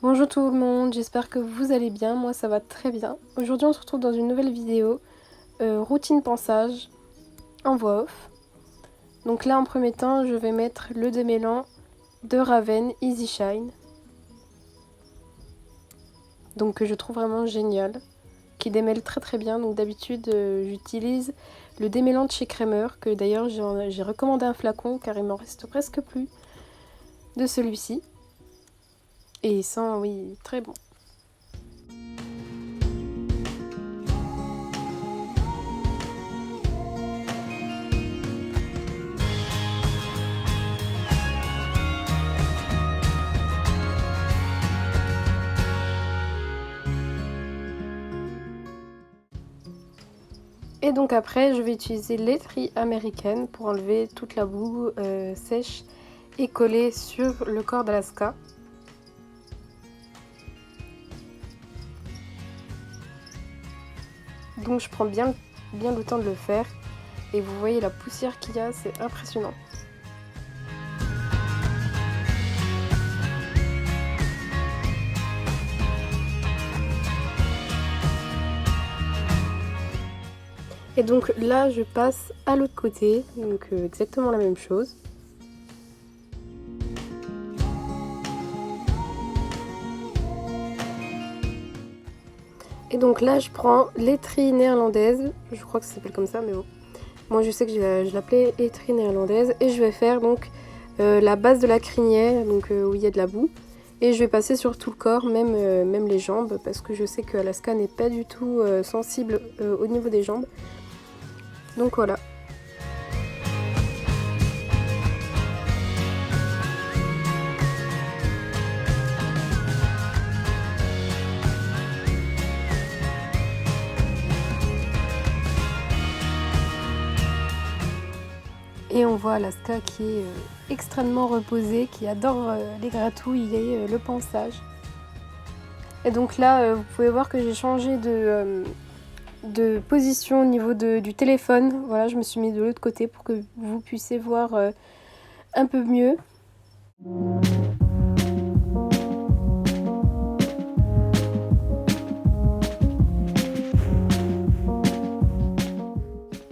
Bonjour tout le monde, j'espère que vous allez bien, moi ça va très bien. Aujourd'hui on se retrouve dans une nouvelle vidéo, routine ponçage en voix off. Donc là en premier temps je vais mettre le démêlant de Raven Easy Shine. Donc que je trouve vraiment génial, qui démêle très très bien. Donc d'habitude j'utilise le démêlant de chez Kramer, que d'ailleurs j'ai recommandé un flacon car il m'en reste presque plus de celui-ci. Et il sent oui très bon. Et donc après, je vais utiliser l'étrie américaine pour enlever toute la boue sèche et collée sur le corps d'Alaska. Donc je prends bien le temps de le faire. Et vous voyez la poussière qu'il y a, c'est impressionnant. Et donc là, je passe à l'autre côté, donc exactement la même chose. Et donc là, je prends l'étrie néerlandaise, je crois que ça s'appelle comme ça, mais bon. Moi, je sais que je l'appelais étrie néerlandaise, et je vais faire donc la base de la crinière, donc où il y a de la boue. Et je vais passer sur tout le corps, même les jambes, parce que je sais que Alaska n'est pas du tout sensible au niveau des jambes. Donc voilà. Et on voit Alaska qui est extrêmement reposée, qui adore les gratouilles et le ponçage. Et donc là, vous pouvez voir que j'ai changé de position au niveau du téléphone. Voilà, je me suis mis de l'autre côté pour que vous puissiez voir un peu mieux.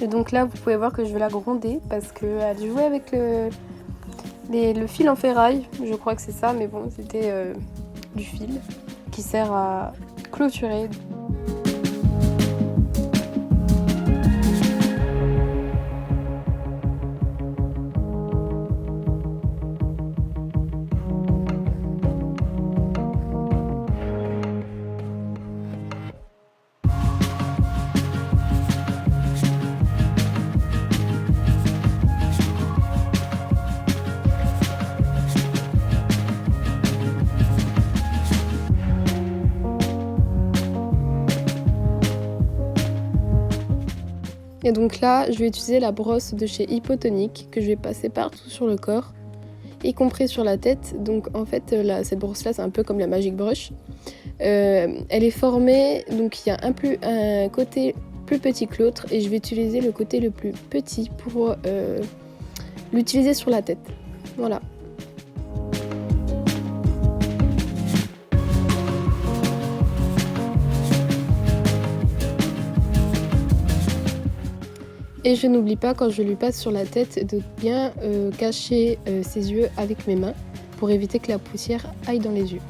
Et donc là, vous pouvez voir que je vais la gronder parce qu'elle jouait avec le fil en ferraille. Je crois que c'est ça, mais bon, c'était du fil qui sert à clôturer. Et donc là, je vais utiliser la brosse de chez Hypotonic que je vais passer partout sur le corps, y compris sur la tête. Donc en fait, cette brosse-là, c'est un peu comme la Magic Brush. Elle est formée, donc il y a un côté plus petit que l'autre et je vais utiliser le côté le plus petit pour l'utiliser sur la tête. Voilà. Et je n'oublie pas quand je lui passe sur la tête de bien cacher ses yeux avec mes mains pour éviter que la poussière aille dans les yeux.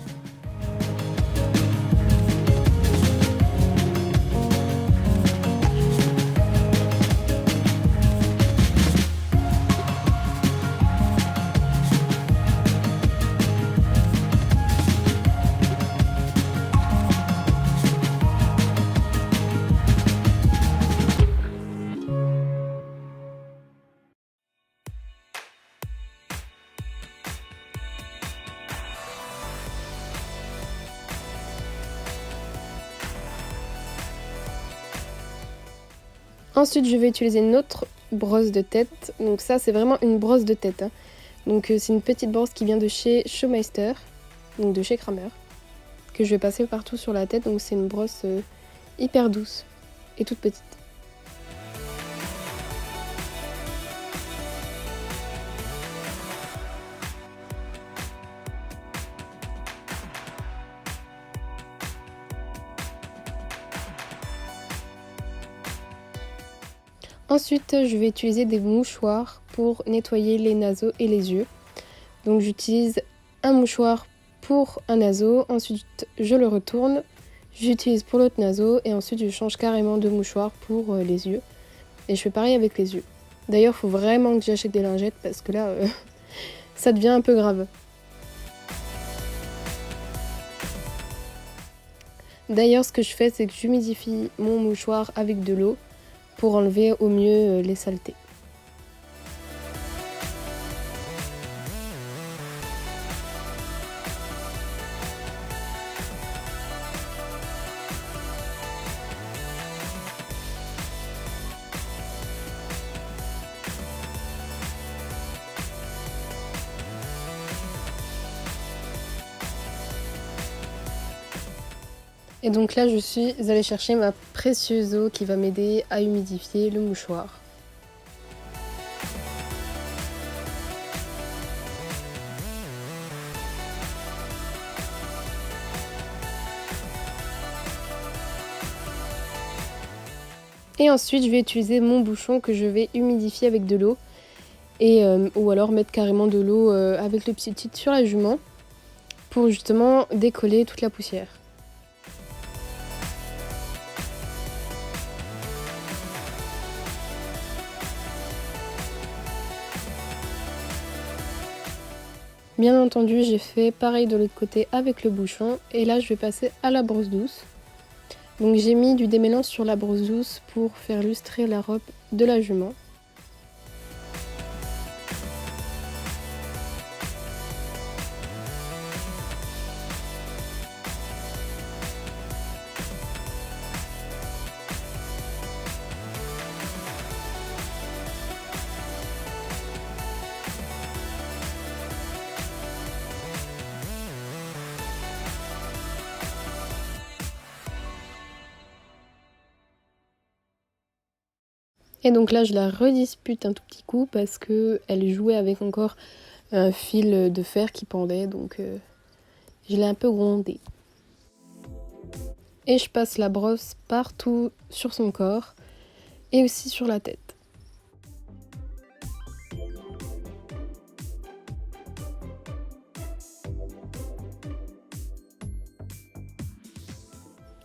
Ensuite, je vais utiliser une autre brosse de tête. Donc ça, c'est vraiment une brosse de tête. Hein. Donc c'est une petite brosse qui vient de chez Showmeister, donc de chez Kramer, que je vais passer partout sur la tête. Donc c'est une brosse hyper douce et toute petite. Ensuite, je vais utiliser des mouchoirs pour nettoyer les naseaux et les yeux. Donc j'utilise un mouchoir pour un naseau, ensuite je le retourne, j'utilise pour l'autre naseau et ensuite je change carrément de mouchoir pour les yeux. Et je fais pareil avec les yeux. D'ailleurs, il faut vraiment que j'achète des lingettes parce que là, ça devient un peu grave. D'ailleurs, ce que je fais, c'est que j'humidifie mon mouchoir avec de l'eau pour enlever au mieux les saletés. Et donc là, je suis allée chercher ma précieuse eau qui va m'aider à humidifier le mouchoir. Et ensuite, je vais utiliser mon bouchon que je vais humidifier avec de l'eau. Ou alors mettre carrément de l'eau avec le petit titre sur la jument pour justement décoller toute la poussière. Bien entendu, j'ai fait pareil de l'autre côté avec le bouchon et là je vais passer à la brosse douce. Donc j'ai mis du démêlant sur la brosse douce pour faire lustrer la robe de la jument. Et donc là je la redispute un tout petit coup parce que elle jouait avec encore un fil de fer qui pendait, donc je l'ai un peu grondé. Et je passe la brosse partout sur son corps et aussi sur la tête.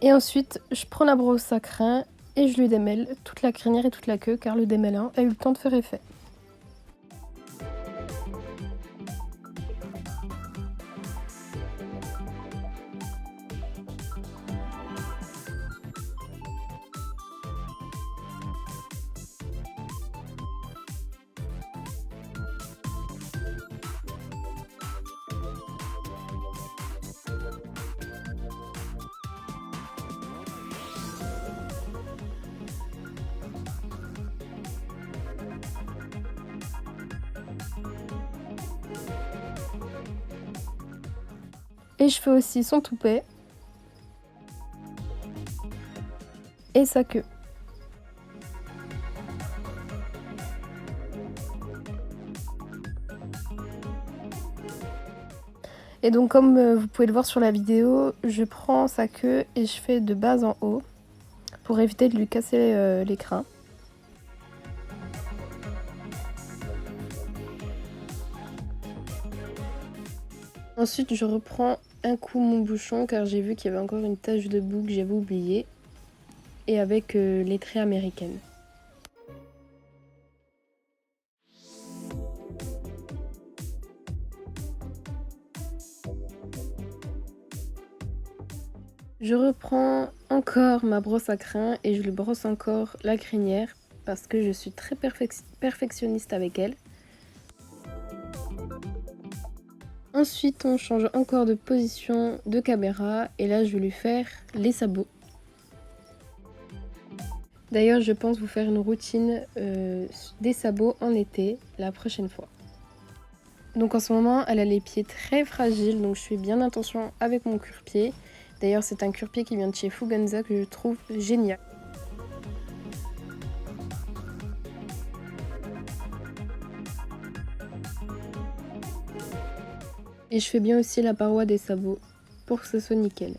Et ensuite, je prends la brosse à crin et je lui démêle toute la crinière et toute la queue car le démêlant a eu le temps de faire effet. Et je fais aussi son toupet et sa queue. Et donc comme vous pouvez le voir sur la vidéo, je prends sa queue et je fais de bas en haut pour éviter de lui casser les crins. Ensuite, je reprends un coup mon bouchon car j'ai vu qu'il y avait encore une tache de boue que j'avais oubliée et avec les traits américaines. Je reprends encore ma brosse à crin et je lui brosse encore la crinière parce que je suis très perfectionniste avec elle. Ensuite, on change encore de position de caméra et là, je vais lui faire les sabots. D'ailleurs, je pense vous faire une routine des sabots en été la prochaine fois. Donc en ce moment, elle a les pieds très fragiles, donc je fais bien attention avec mon cure-pied. D'ailleurs, c'est un cure-pied qui vient de chez Fuganza que je trouve génial. Et je fais bien aussi la paroi des sabots pour que ce soit nickel.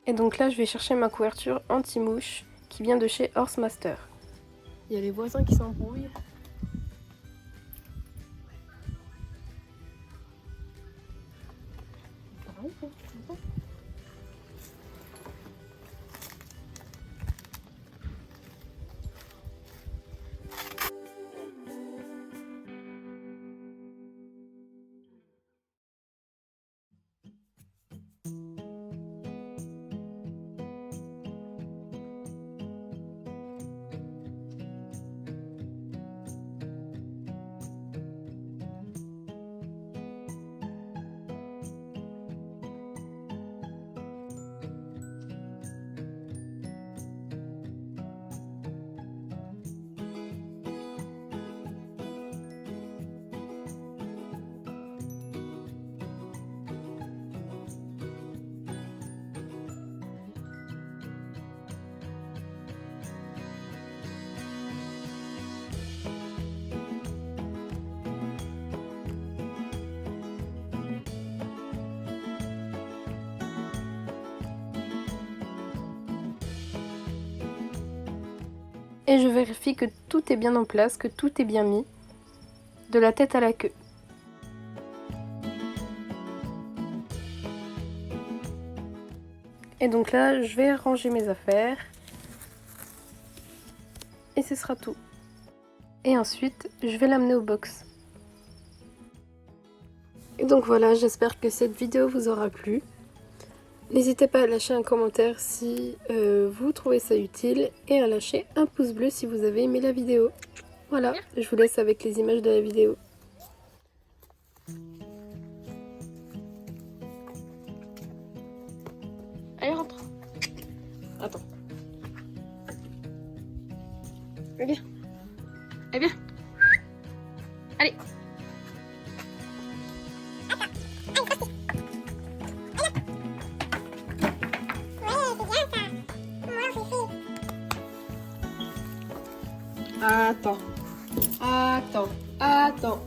Et donc là, je vais chercher ma couverture anti-mouche qui vient de chez Horse Master. Il y a les voisins qui s'embrouillent. Et je vérifie que tout est bien en place, que tout est bien mis, de la tête à la queue. Et donc là, je vais ranger mes affaires. Et ce sera tout. Et ensuite, je vais l'amener au box. Et donc voilà, j'espère que cette vidéo vous aura plu. N'hésitez pas à lâcher un commentaire si vous trouvez ça utile et à lâcher un pouce bleu si vous avez aimé la vidéo. Voilà, je vous laisse avec les images de la vidéo. Allez, rentre. Attends. Viens. Allez, viens. Allez. Attends. Attends. Attends.